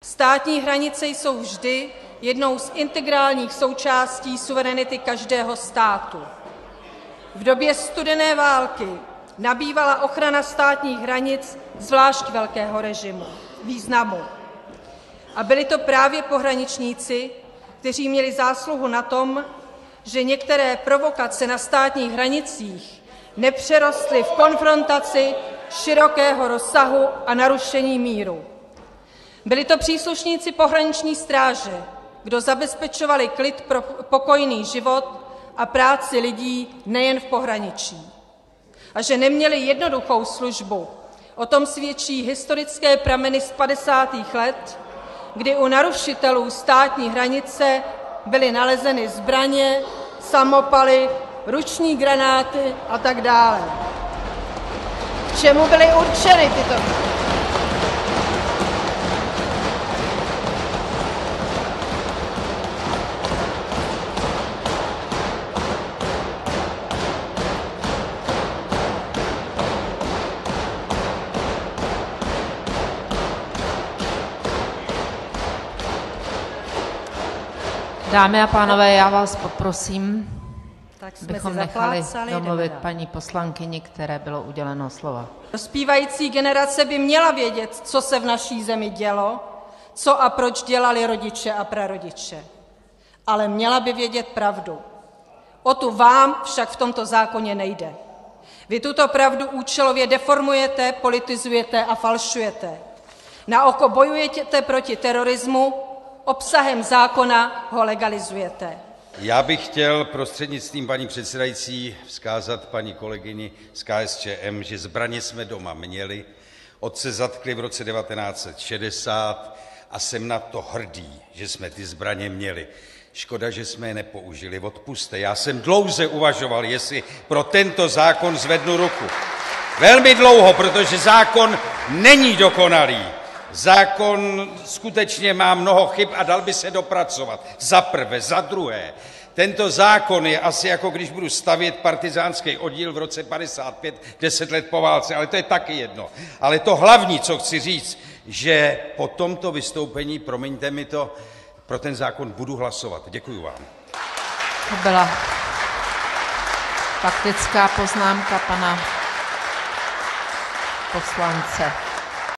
Státní hranice jsou vždy jednou z integrálních součástí suverenity každého státu. V době studené války nabývala ochrana státních hranic zvlášť velkého významu. A byli to právě pohraničníci, kteří měli zásluhu na tom, že některé provokace na státních hranicích nepřerostly v konfrontaci širokého rozsahu a narušení míru. Byli to příslušníci pohraniční stráže, kdo zabezpečovali klid pro pokojný život a práci lidí nejen v pohraničí. A že neměli jednoduchou službu, o tom svědčí historické prameny z 50. let, kdy u narušitelů státní hranice byly nalezeny zbraně, samopaly, ruční granáty a tak dále. K čemu byly určeny tyto? Dámy a pánové, já vás poprosím, abychom nechali domluvit paní poslankyni, které bylo uděleno slovo. Dospívající generace by měla vědět, co se v naší zemi dělo, co a proč dělali rodiče a prarodiče. Ale měla by vědět pravdu. O tu vám však v tomto zákoně nejde. Vy tuto pravdu účelově deformujete, politizujete a falšujete. Na oko bojujete proti terorismu, obsahem zákona ho legalizujete. Já bych chtěl prostřednictvím paní předsedající vzkázat paní kolegyni z KSČM, že zbraně jsme doma měli, otce zatkli v roce 1960 a jsem na to hrdý, že jsme ty zbraně měli. Škoda, že jsme je nepoužili, odpusťte. Já jsem dlouze uvažoval, jestli pro tento zákon zvednu ruku. Velmi dlouho, protože zákon není dokonalý. Zákon skutečně má mnoho chyb a dal by se dopracovat. Za prvé, za druhé. Tento zákon je asi jako když budu stavět partyzánský oddíl v roce 55, 10 let po válce, ale to je taky jedno. Ale to hlavní, co chci říct, že po tomto vystoupení, promiňte mi to, pro ten zákon budu hlasovat. Děkuju vám. To byla faktická poznámka pana poslance